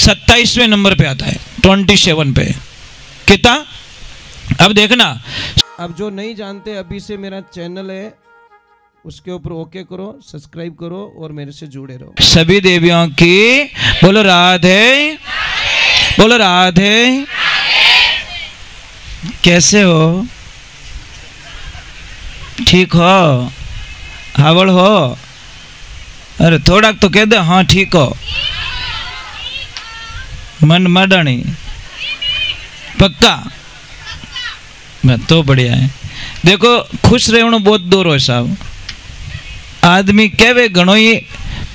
27वें number पे आता है, 27 पे। कितना? अब देखना, अब जो नहीं जानते अभी से मेरा चैनल है उसके ऊपर ओके करो, सब्सक्राइब करो और मेरे से जुड़े रहो। सभी देवियों की बोलो राधे, बोलो राधे। कैसे हो? ठीक हो? हावड़ हो? अरे थोड़ा तो कह दे हाँ ठीक हो। मन मडणी पक्का? मैं तो बढ़िया है। देखो खुश रहना बहुत दूर हो साहब। आदमी कहवे घणो ही,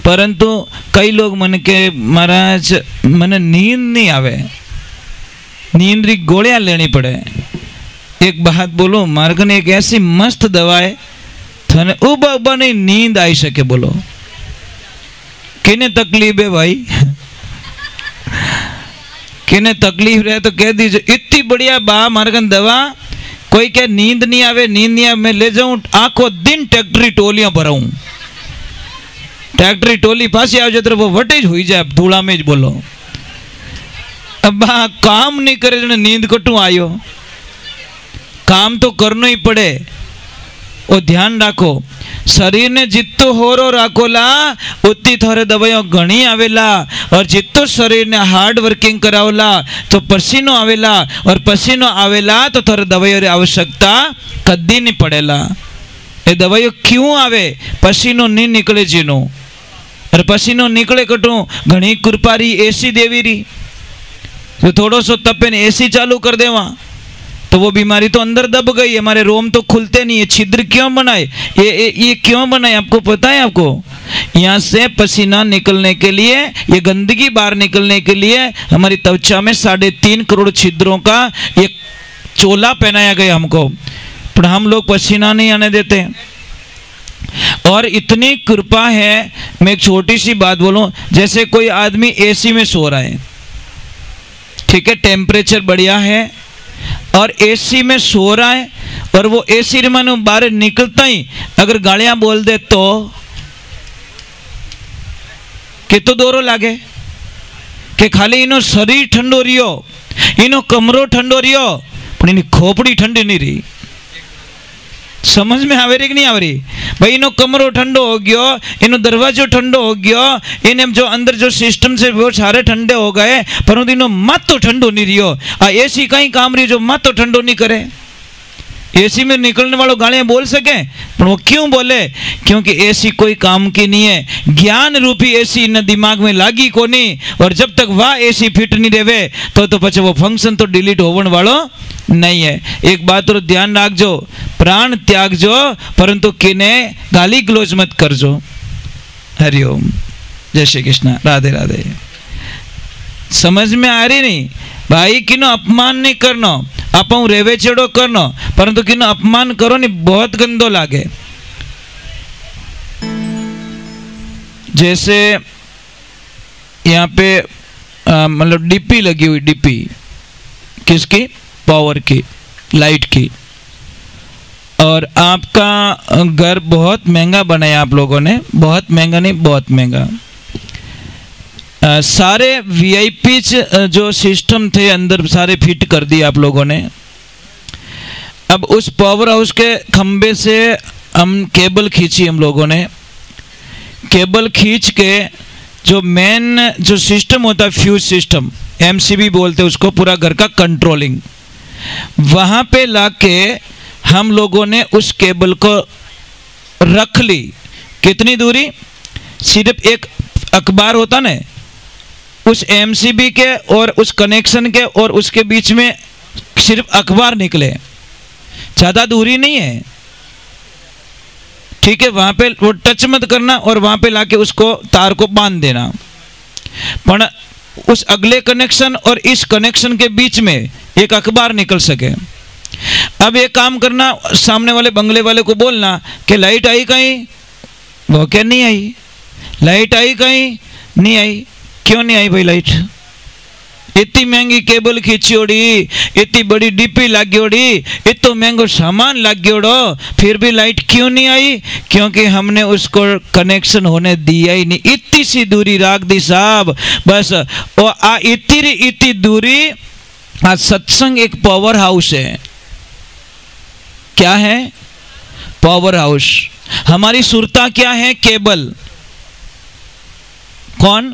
परंतु कई लोग मन के महाराज मन नींद नहीं आवे, नींद री गोलियां लेनी पड़े। एक बात बोलो, मार्ग ने एक ऐसी मस्त दवा है थने उबा उबा नहीं नींद आई सके। बोलो किने तकलीफ है भाई? किने तकलीफ रहे तो कह दीजिए, इतनी बढ़िया बा मार्ग दवा। कोई क्या नींद नहीं आवे, नींद नहीं आवे, मैं ले जाऊं आखो दिन ट्रैक्टरी टोलियां भराऊं, ट्रैक्टरी टोली पास आ जाए तो वो वटेज हुई जाए धूला में। बोलो अब काम नहीं करे जने नींद कटू आयो। काम तो करना ही पड़े। और ध्यान राखो, शरीर ने जितो होरो राखोला उतनी थोड़े दवाइयों घनी आवेला, और जितो शरीर ने हार्ड वर्किंग करावला तो पसीनो आवेला, और पसीनो आवेला तो थोड़े दवाइयों री आवश्यकता कदी नहीं पड़ेला। ये दवाइयों क्यों आवे? पसीनो नहीं निकले जीनो, और पसीनो निकले कटू घनी कृपारी एसी देवी री। तो थोड़ो सो तपे ने एसी चालू कर देवा तो वो बीमारी तो अंदर दब गई। हमारे रोम तो खुलते नहीं है। छिद्र क्यों बनाए? ये क्यों बनाए आपको पता है? आपको यहाँ से पसीना निकलने के लिए, ये गंदगी बाहर निकलने के लिए हमारी त्वचा में 3.5 करोड़ छिद्रों का ये चोला पहनाया गया हमको, पर हम लोग पसीना नहीं आने देते। और इतनी कृपा है। मैं एक छोटी सी बात बोलूं, जैसे कोई आदमी एसी में सो रहा है, ठीक है, टेम्परेचर बढ़िया है और एसी में सो रहा है, और वो एसी मानो बाहर निकलता ही अगर गालियां बोल दे तो कितो दोरो लागे कि खाली इनो शरीर ठंडो रियो, इनो कमरो ठंडो रियो, पर इनी खोपड़ी ठंडी नहीं रही। समझ में आवे रही कि नहीं आवे रही? भाई इनो कमरो ठंडो हो गयो, इनो दरवाजो ठंडो हो गयो, इने जो अंदर जो सिस्टम से वो सारे ठंडे हो गए, परंतु इनो मत तो ठंडो नहीं रियो। एसी कहीं काम रही जो मत तो ठंडो नहीं करे। एसी में निकलने वालों गालियां बोल सके, पर वो क्यों बोले? क्योंकि एसी कोई काम की नहीं है। ज्ञान रूपी एसी न दिमाग में लागी को नहीं, और जब तक वह एसी फिट नहीं रहे तो पछे वो फंक्शन तो डिलीट होवन वालो नहीं है। एक बात और ध्यान रखजो, प्राण त्यागजो परंतु किने गाली गलोज मत करजो। हरिओम, जय श्री कृष्ण, राधे राधे। समझ में आ रही नहीं भाई? किनो अपमान नहीं करनो, आप रेवे चेड़ो करनो, परंतु किनो अपमान करो नहीं बहुत गंदो लागे। जैसे यहाँ पे मतलब डीपी लगी हुई, डीपी किसकी? पावर की, लाइट की। और आपका घर बहुत महंगा बनाया आप लोगों ने, बहुत महंगा नहीं, बहुत महंगा। सारे वीआईपी जो सिस्टम थे अंदर सारे फिट कर दिए आप लोगों ने। अब उस पावर हाउस के खंबे से हम केबल खींची, हम लोगों ने केबल खींच के जो मेन जो सिस्टम होता है, फ्यूज सिस्टम, एमसीबी बोलते हैं उसको, पूरा घर का कंट्रोलिंग, वहां पे लाके हम लोगों ने उस केबल को रख ली। कितनी दूरी? सिर्फ एक अखबार होता ना, उस एमसीबी के और उस कनेक्शन के और उसके बीच में सिर्फ अखबार निकले, ज्यादा दूरी नहीं है, ठीक है। वहां पे वो टच मत करना और वहां पे लाके उसको तार को बांध देना, पर उस अगले कनेक्शन और इस कनेक्शन के बीच में एक अखबार निकल सके। अब ये काम करना, सामने वाले बंगले वाले को बोलना कि लाइट आई कहीं? वो क्या नहीं आई? लाइट आई कहीं? नहीं आई। क्यों नहीं आई भाई लाइट? इतनी महंगी केबल खींचियोड़ी, इतनी बड़ी डीपी लाग्योड़ी, इतना महंगो सामान लाग्योड़ो, फिर भी लाइट क्यों नहीं आई? क्योंकि हमने उसको कनेक्शन होने दिया ही नहीं। इतनी सी दूरी राख दी साहब बस। और इतनी दूरी। आज सत्संग एक पावर हाउस है। क्या है? Power house. हमारी सुरता क्या है? केबल। कौन?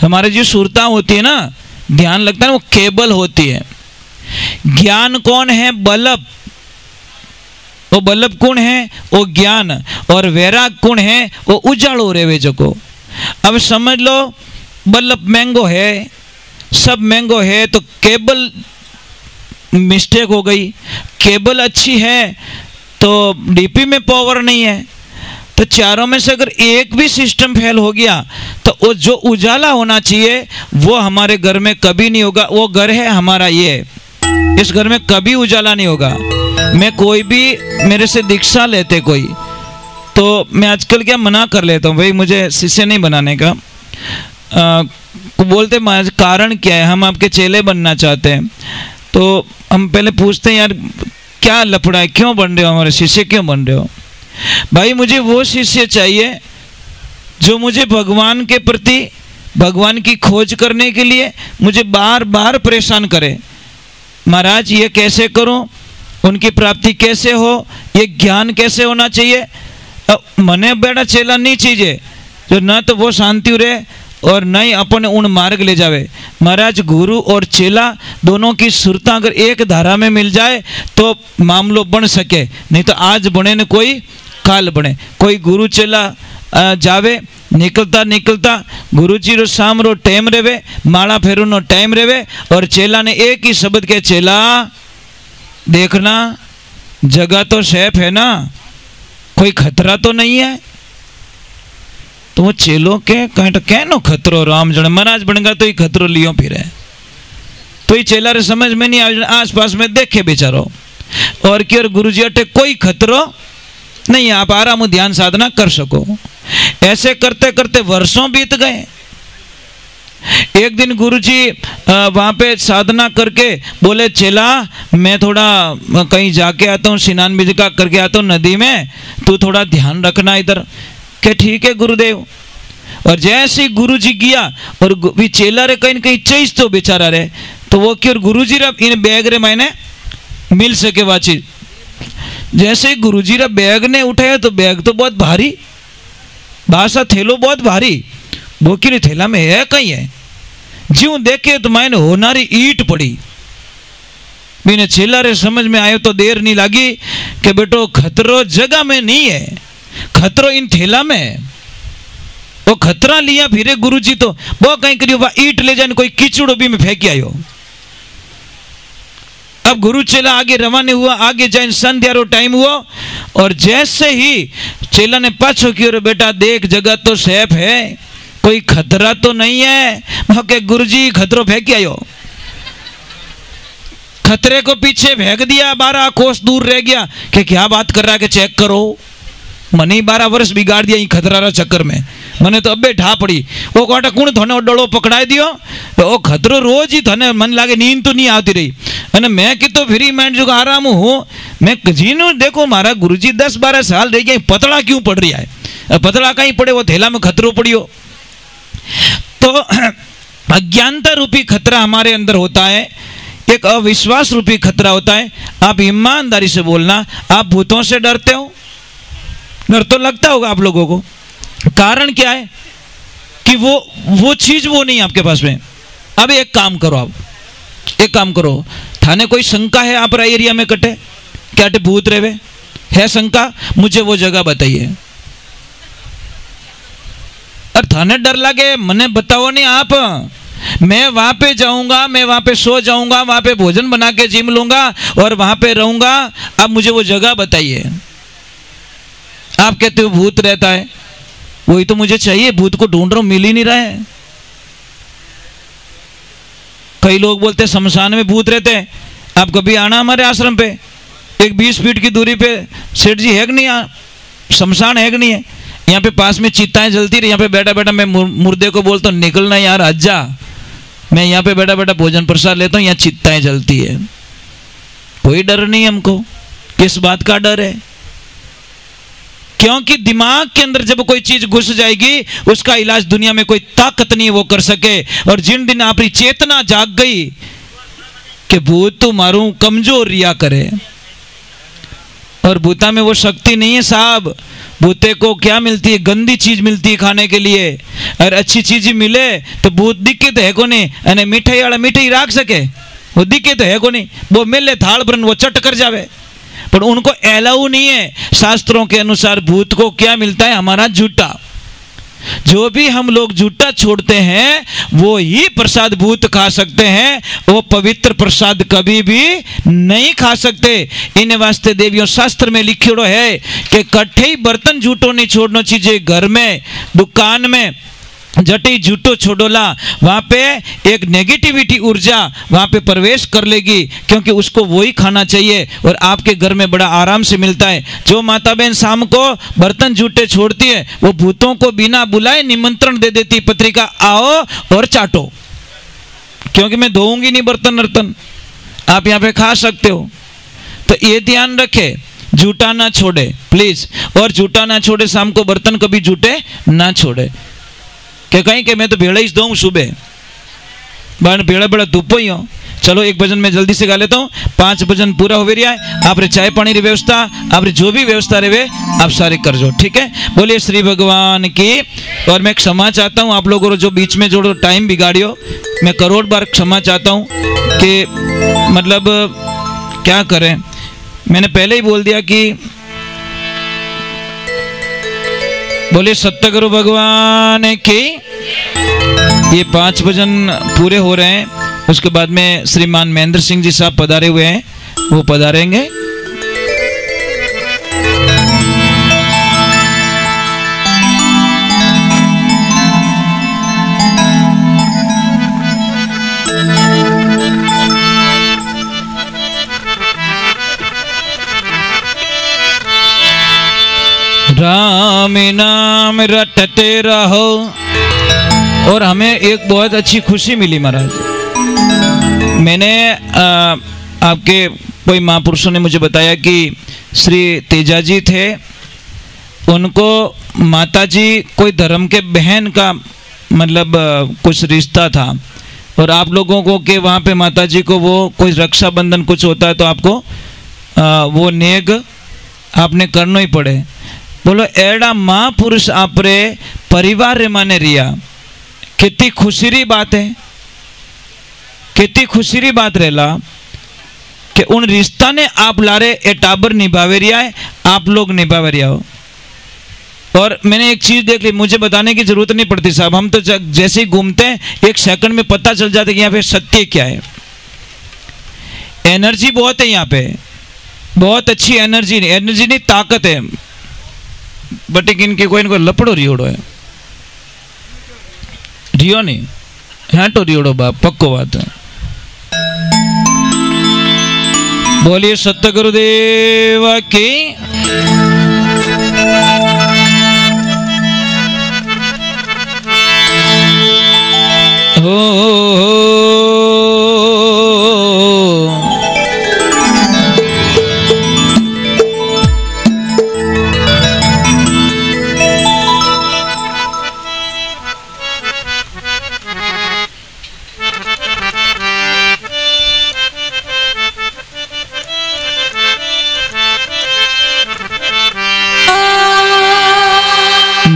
हमारे जो सुरता होती है ना, ध्यान लगता है, वो केबल होती है। ज्ञान कौन है? बल्ब। वो बल्ब कौन है? वो ज्ञान। और वैराग कौन है? वो उजाड़ो रेवे जको। अब समझ लो, बल्ब मैंगो है, सब मैंगो है, तो केबल मिस्टेक हो गई। केबल अच्छी है तो डीपी में पावर नहीं है। तो चारों में से अगर एक भी सिस्टम फेल हो गया तो वो जो उजाला होना चाहिए वो हमारे घर में कभी नहीं होगा। वो घर है हमारा, ये इस घर में कभी उजाला नहीं होगा। मैं कोई भी मेरे से दीक्षा लेते कोई, तो मैं आजकल क्या मना कर लेता हूँ, भाई मुझे शिष्य नहीं बनाने का। बोलते महाराज कारण क्या है? हम आपके चेले बनना चाहते हैं। तो हम पहले पूछते हैं, यार क्या लफड़ा है, क्यों बन रहे हो, हमारे शिष्य क्यों बन रहे हो? भाई मुझे वो शिष्य चाहिए जो मुझे भगवान के प्रति, भगवान की खोज करने के लिए मुझे बार बार परेशान करे। महाराज ये कैसे करूं, उनकी प्राप्ति कैसे हो, ये ज्ञान कैसे होना चाहिए। मने बेड़ा चेला नहीं चाहिए जो न तो वो शांति रहे और न ही अपन उन मार्ग ले जावे। महाराज गुरु और चेला दोनों की सुरता अगर एक धारा में मिल जाए तो मामलो बन सके, नहीं तो आज बने न कोई काल बने। कोई गुरु चेला जावे, निकलता निकलता गुरु जी रो शाम रो टाइम रेवे, माला फेरू नो टाइम रेवे, और चेला ने एक ही शब्द के, चेला देखना जगह तो सेफ है ना, कोई खतरा तो नहीं है। तो वो चेलो के कहनो खतरो, राम जन महाराज बनेगा तो ही खतरो लियो फिर है। तो ये चेला रे समझ में नहीं आवे, आस पास में देखे बेचारो, और क्यों गुरु जी अटे कोई खतरो नहीं, आप आराम ध्यान साधना कर सको। ऐसे करते करते वर्षों बीत गए। एक दिन गुरुजी वहाँ पे साधना करके बोले, चेला मैं थोड़ा कहीं जाके आता हूँ, स्नान विधि का करके आता हूँ नदी में, तू थोड़ा ध्यान रखना इधर। के ठीक है गुरुदेव। और जैसे ही गुरुजी गया और भी चेला रे कहीं कहीं चीज तो बेचारा रे, तो वो क्यों गुरुजी रे इन बैग रे मैंने मिल सके वह चीज। जैसे ही गुरुजी रे बैग ने उठाया तो बैग तो बहुत भारी, भाषा थैलो बहुत भारी, वो क्यों थैला में है कहीं है। ज्यों देखे तो मैंने होनारी ईट पड़ी। मैंने चेला रे समझ में आयो तो देर नहीं लगी कि बेटो खतरो जगह में नहीं है, खतरो इन थैला में है। वो खतरा लिया फिरे गुरुजी तो वो कहीं करियो वह ईट ले जाने कोई कीचड़ भी में फेंक आयो। अब गुरु चेला आगे रवाने हुआ, आगे जाए संध्या रो टाइम हुआ, और जैसे ही चेला ने पाछो कियो, बेटा देख जगह तो सेफ है, कोई खतरा तो नहीं है। के गुरुजी खतरो फेंक आयो, खतरे को पीछे फेंक दिया, 12 कोस दूर रह गया। कि क्या बात कर रहा है कि चेक करो, मने 12 वर्ष बिगाड़ दिया खतरा रा चक्कर में, मने तो अबे ढा पड़ी। वो कोटा कुण थने डोलो पकड़ाई दियो, तो वो खतरो रोज ही थने मन लागे नींद तो नहीं आती रही। अने मैं कि तो फ्री माइंड जो आराम हूँ, मैं जीनू देखो मारा गुरुजी 10-12 साल रह गया, पतला क्यों पड़ रहा है, पतला कहीं पड़े, वो थैला में खतरो पड़ियो। तो अज्ञानता रूपी खतरा हमारे अंदर होता है, एक अविश्वास रूपी खतरा होता है। आप ईमानदारी से बोलना, आप भूतों से डरते हो? डर तो लगता होगा आप लोगों को। कारण क्या है कि वो चीज वो नहीं आपके पास में। अब एक काम करो, आप एक काम करो, थाने कोई शंका है आप एरिया में कटे, क्या भूत रेवे है शंका, मुझे वो जगह बताइए। और थाने डर लगे, मने बताओ नहीं आप, मैं वहां पे जाऊंगा, मैं वहां पे सो जाऊंगा, वहां पे भोजन बना के जिम लूंगा और वहां पे रहूंगा, अब मुझे वो जगह बताइए। आप कहते हो भूत रहता है, वही तो मुझे चाहिए, भूत को ढूंढ रहा हूं, मिल ही नहीं रहा है। कई लोग बोलते शमशान में भूत रहते हैं, आप कभी आना हमारे आश्रम पे, एक 20 फीट की दूरी पे सेठ जी है कि नहीं, शमशान है कि नहीं है, यहाँ पे पास में चिताएं जलती रही, यहाँ पे बैठा बैठा मैं मुर्दे को बोलता हूँ निकलना यार, हज जा, मैं यहाँ पे बैठा बैठा भोजन प्रसाद लेता हूँ, यहाँ चित्ताएं जलती है, कोई डर नहीं हमको। किस बात का डर है? क्योंकि दिमाग के अंदर जब कोई चीज घुस जाएगी उसका इलाज दुनिया में कोई ताकत नहीं वो कर सके। और जिन दिन आपकी चेतना जाग गई कि भूत तो मारूं, कमजोर रिया करे, और भूता में वो शक्ति नहीं है साहब। भूते को क्या मिलती है? गंदी चीज मिलती है खाने के लिए, और अच्छी चीज मिले तो भूत दिखे तो है को नहीं, अने मिठाई वाला मिठाई राख सके, वो दिखे तो है को नहीं, वो मिले थाल पर वो चट कर जावे, पर उनको अलाउ नहीं है। शास्त्रों के अनुसार भूत को क्या मिलता है? हमारा झूठा। जो भी हम लोग झूठा छोड़ते हैं वो ही प्रसाद भूत खा सकते हैं, वो पवित्र प्रसाद कभी भी नहीं खा सकते। इन वास्ते देवियों शास्त्र में लिखियो है कि कट्ठे ही बर्तन झूठो नहीं छोड़ना चाहिए। घर में, दुकान में जटी झूठो छोड़ोला, वहां पे एक नेगेटिविटी ऊर्जा वहां पे प्रवेश कर लेगी, क्योंकि उसको वही खाना चाहिए और आपके घर में बड़ा आराम से मिलता है। जो माता बहन शाम को बर्तन झूठे छोड़ती है वो भूतों को बिना बुलाए निमंत्रण दे देती, पत्रिका आओ और चाटो, क्योंकि मैं धोऊंगी नहीं बर्तन वर्तन, आप यहाँ पे खा सकते हो। तो ये ध्यान रखे, झूठा ना छोड़े प्लीज, और झूठा ना छोड़े, शाम को बर्तन कभी झूठे ना छोड़े। कि कहीं के मैं तो भेड़ा ही दूँ सुबह, बार भेड़ा बड़ा धूपो ही हो। चलो एक भजन में जल्दी से गा लेता हूँ, 5 भजन पूरा हो रहा है। आप चाय पानी की व्यवस्था, आप जो भी व्यवस्था रहे आप सारे कर जो, ठीक है। बोलिए श्री भगवान की। और मैं क्षमा चाहता हूँ आप लोगों को जो बीच में जो टाइम बिगाड़ियो, मैं करोड़ बार क्षमा चाहता हूँ कि मतलब क्या करें। मैंने पहले ही बोल दिया कि बोले सत्य गुरु भगवान की। ये 5 भजन पूरे हो रहे हैं, उसके बाद में श्रीमान महेंद्र सिंह जी साहब पधारे हुए हैं, वो पधारेंगे। राम नाम रटते रहो। और हमें एक बहुत अच्छी खुशी मिली महाराज, मैंने आपके कोई महापुरुषों ने मुझे बताया कि श्री तेजा जी थे, उनको माता जी कोई धर्म के बहन का मतलब कुछ रिश्ता था, और आप लोगों को के वहाँ पे माता जी को वो कोई रक्षाबंधन कुछ होता है तो आपको वो नेग आपने करना ही पड़े। बोलो एड़ा महापुरुष आपरे परिवार रे माने रिया, कितनी खुशी री बात है, कितनी खुशी री बात रहला कि उन रिश्ता ने आप लारे ए टाबर निभावे रिया है, आप लोग निभावे रिया हो। और मैंने एक चीज देख ली, मुझे बताने की जरूरत नहीं पड़ती साहब, हम तो जैसे ही घूमते हैं 1 सेकंड में पता चल जाता है कि यहाँ पे सत्य क्या है। एनर्जी बहुत है यहाँ पे, बहुत अच्छी एनर्जी नहीं ताकत है, बट इनके कोई इनको लपड़ो रियोड़ो है, रियो नहीं हाँ तो रियोड़ो बाप पक्को बात है। बोलिए सत्य गुरुदेव की।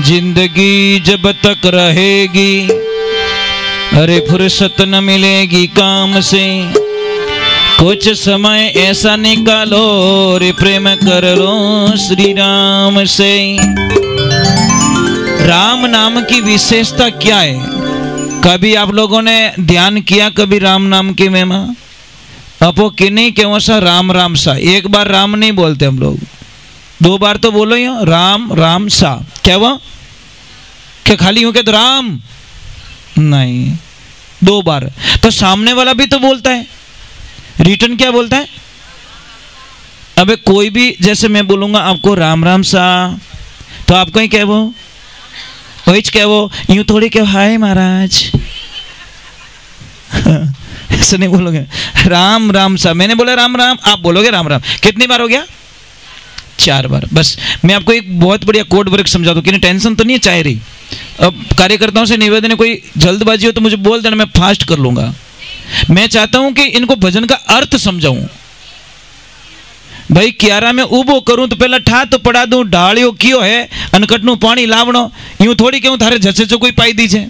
जिंदगी जब तक रहेगी, अरे फुर्सत न मिलेगी काम से, कुछ समय ऐसा निकालो रे प्रेम कर लो श्री राम से। राम नाम की विशेषता क्या है? कभी आप लोगों ने ध्यान किया कभी राम नाम की महिमा? अपो किन्हीं के सा राम राम सा, एक बार राम नहीं बोलते हम लोग, 2 बार तो बोलो ही राम राम सा। क्या वो क्या खाली यूं के तो राम नहीं, 2 बार। तो सामने वाला भी तो बोलता है, रिटर्न क्या बोलता है? अबे कोई भी, जैसे मैं बोलूंगा आपको राम राम सा, तो आपको ही कहवो वही कहवो, यूं थोड़ी कहो हाय महाराज ऐसे नहीं बोलोगे, राम राम साहब। मैंने बोला राम राम, आप बोलोगे राम राम। कितनी बार हो गया? 4 बार। बस मैं आपको एक बहुत बढ़िया कोड वर्क समझा दूं, कि टेंशन तो नहीं है चाह रही। अब कार्यकर्ताओं से निवेदन है, कोई जल्दबाजी हो तो मुझे बोल देना, मैं फास्ट कर लूंगा। मैं चाहता हूं कि इनको भजन का अर्थ समझाऊं। भाई क्यारा में उबो करूं तो पहला ठा तो पड़ा दूं, ढालियो कियो है अनकटनु पानी लावणो, यूं थोड़ी कहूं थारे झसे जो कोई पाई दीजिए,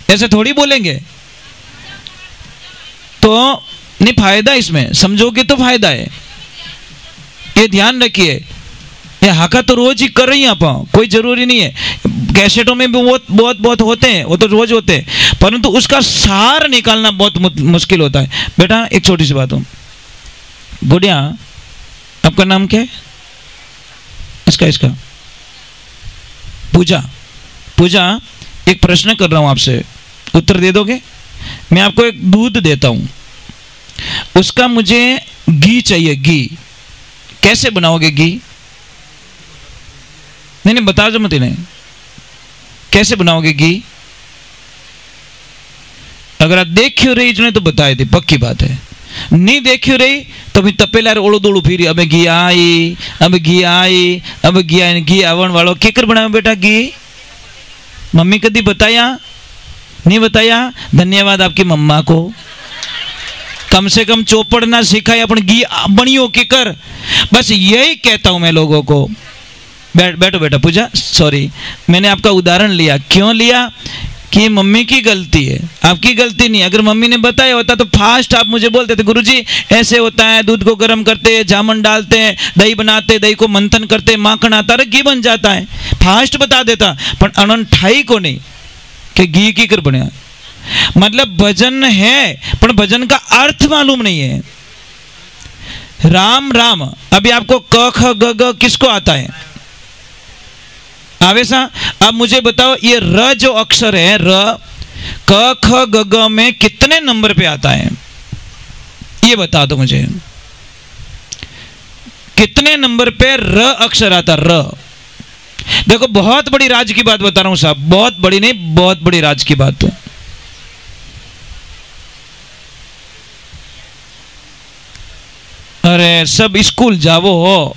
ऐसे थोड़ी बोलेंगे। तो नहीं, फायदा इसमें समझोगे तो फायदा है, ये ध्यान रखिए। ये हाका तो रोज ही कर रही हैं आप, कोई जरूरी नहीं है। कैसेटों में भी बहुत होते हैं, वो तो रोज होते हैं, परंतु उसका सार निकालना बहुत मुश्किल होता है। बेटा एक छोटी सी बात हो, गुड़िया आपका नाम क्या है? इसका पूजा। पूजा, एक प्रश्न कर रहा हूं आपसे, उत्तर दे दोगे? मैं आपको एक दूध देता हूं, उसका मुझे घी चाहिए। घी कैसे बनाओगे? घी नहीं बता दो, मत इन्हें कैसे बनाओगे घी? अगर आप देखियो रही जो तो बताए थे, पक्की बात है। नहीं देखियो रही तो भी तपेला ओड़ो दोड़ू फिरी, अब घी आई, अब घी आई, अब घी आई। घी आवण वालों केकर बनाओ बेटा घी? मम्मी कदी बताया? नहीं बताया। धन्यवाद आपकी मम्मा को, कम से कम चौपड़ ना सिखाए, अपन घी बनियो केकर। बस यही कहता हूं मैं लोगों को। बैठो बेटा पूजा, सॉरी मैंने आपका उदाहरण लिया। क्यों लिया? कि मम्मी की गलती है, आपकी गलती नहीं। अगर मम्मी ने बताया होता तो फास्ट आप मुझे बोलते थे, गुरुजी ऐसे होता है, दूध को गर्म करते हैं, जामुन डालते हैं, दही बनाते, दही को मंथन करते, माखन आता है, घी बन जाता है। फास्ट बता देता, पर अनंत ठाई को नहीं कि घी की कर बने। मतलब भजन है पर भजन का अर्थ मालूम नहीं है। राम राम, अभी आपको क ख ग ग किसको आता है? आवेशा। अब मुझे बताओ ये र जो अक्षर है, र क ख ग ग में कितने नंबर पे आता है? ये बता दो मुझे, कितने नंबर पे र अक्षर आता? र। देखो बहुत बड़ी राज की बात बता रहा हूं साहब, बहुत बड़ी नहीं, बहुत बड़ी राज की बात। तो अरे सब स्कूल जावो हो,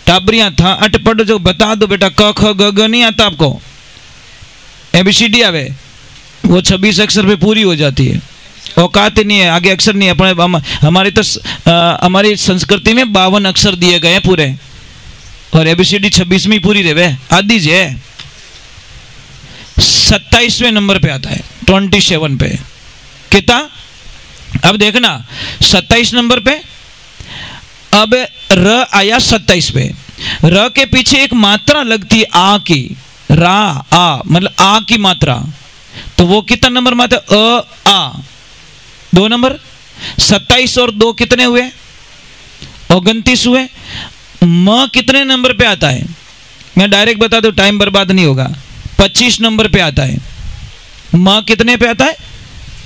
टाबरियां था अटपट जो बता दो बेटा। क ख ग ग नहीं आता आपको? ABCD आवे, वो 26 अक्षर पे पूरी हो जाती है। औकात नहीं है, आगे अक्षर नहीं है। अपने हमारी तो हमारी संस्कृति में 52 अक्षर दिए गए हैं पूरे, और ABCD 26 में पूरी रहे। आदि जे 27वें नंबर पे आता है, 27 पे। कितना? अब देखना 27 नंबर पे, अब र आया 27 पे। र के पीछे एक मात्रा लगती है आ की, रा आ, मतलब आ की मात्रा, तो वो कितना नंबर मात्रा? अ आ, 2 नंबर। 27 और 2 कितने हुए? 29 हुए। म कितने नंबर पे आता है? मैं डायरेक्ट बता दूं, टाइम बर्बाद नहीं होगा। 25 नंबर पे आता है। म कितने पे आता है?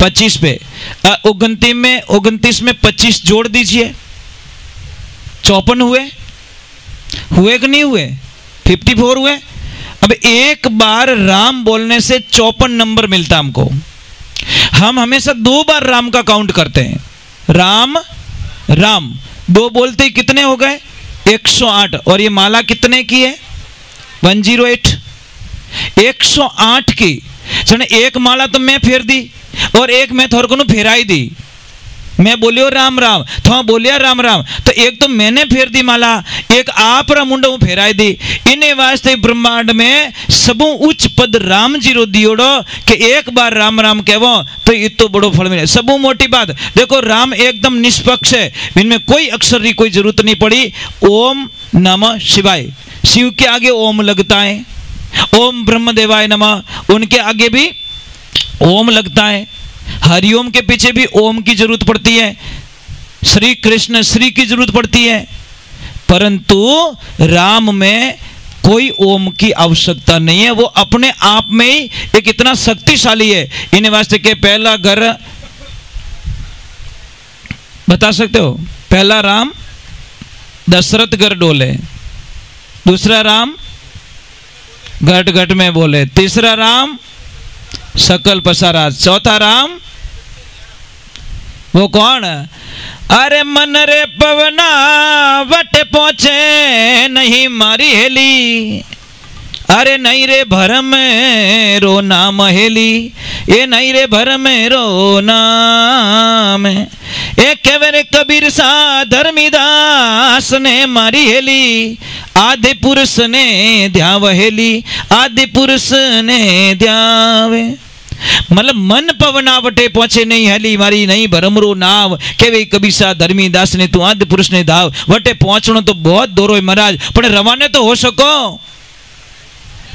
25 पे। 29 में 25 जोड़ दीजिए, 54 हुए कि नहीं हुए? 54 हुए। अब एक बार राम बोलने से 54 नंबर मिलता हमको। हम हमेशा 2 बार राम का काउंट करते हैं। राम राम 2 बोलते ही कितने हो गए? 108। और ये माला कितने की है? 108। 108 की चने एक माला तो मैं फेर दी और एक मैं थोड़ को फेराई दी। मैं बोलियो राम राम, तो बोलिया राम राम, तो एक तो मैंने फेर दी माला, एक आप रा मुंडो फेराई दी। इन्हें वास्ते ब्रह्मांड में सबू उच्च पद राम जी रो दियोड़ो कि एक बार राम राम कहवो तो इतो बड़ो फल मिले। सबू मोटी बात देखो, राम एकदम निष्पक्ष है, इनमें कोई अक्षर की कोई जरूरत नहीं पड़ी। ओम नमः शिवाय, शिव के आगे ओम लगता है। ओम ब्रह्म देवाय नमः, उनके आगे भी ओम लगता है। हरिओम के पीछे भी ओम की जरूरत पड़ती है। श्री कृष्ण श्री की जरूरत पड़ती है, परंतु राम में कोई ओम की आवश्यकता नहीं है। वो अपने आप में ही एक इतना शक्तिशाली है। इन्हें वास्ते के पहला घर बता सकते हो? पहला राम दशरथ घर डोले, दूसरा राम घट घट में बोले, तीसरा राम सकल पसारा, चौथा राम वो कौन? अरे मन रे पवना वट पहुंचे नहीं मारी हेली, अरे नहीं रे भरम रो नाम हेली, ये नहीं रे भरम रो नाम। एक केवरे कबीर सा धर्मीदास ने मारी हेली, आदि पुरुष ने ध्याव हेली, आदि पुरुष ने ध्यावे। मतलब मन पवनावटे पहुंचे नहीं हेली मारी नहीं भरमरो नाव, केवे कबीसा धर्मीदास ने तू आदि पुरुष ने धाव। वटे पहुंचनो तो बहुत दूर है महाराज, पर रवाने तो हो सको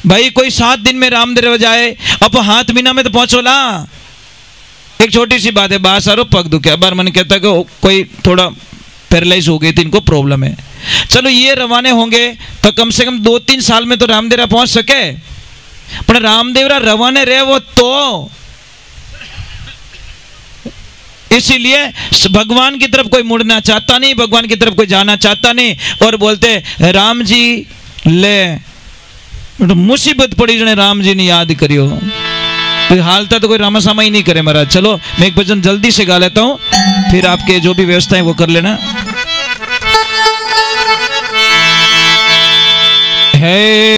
भाई। कोई 7 दिन में रामदेव जाए अब हाथ महीना में तो पहुंचो ला। एक छोटी सी बात है, बात सारो पग दुखे। बार मन कहता है कि कोई थोड़ा पैरालाइज हो गई थी, इनको प्रॉब्लम है। चलो ये रवाने होंगे तो कम से कम 2-3 साल में तो रामदेवरा पहुंच सके, पर रामदेवरा रवाने रहे वो तो। इसीलिए भगवान की तरफ कोई मुड़ना चाहता नहीं, भगवान की तरफ कोई जाना चाहता नहीं, और बोलते राम जी ले मुसीबत पड़ी जने राम जी ने याद करियो। तो हालता तो कोई रामासामा ही नहीं करे महाराज। चलो मैं एक भजन जल्दी से गा लेता हूं, फिर आपके जो भी व्यवस्था है वो कर लेना है।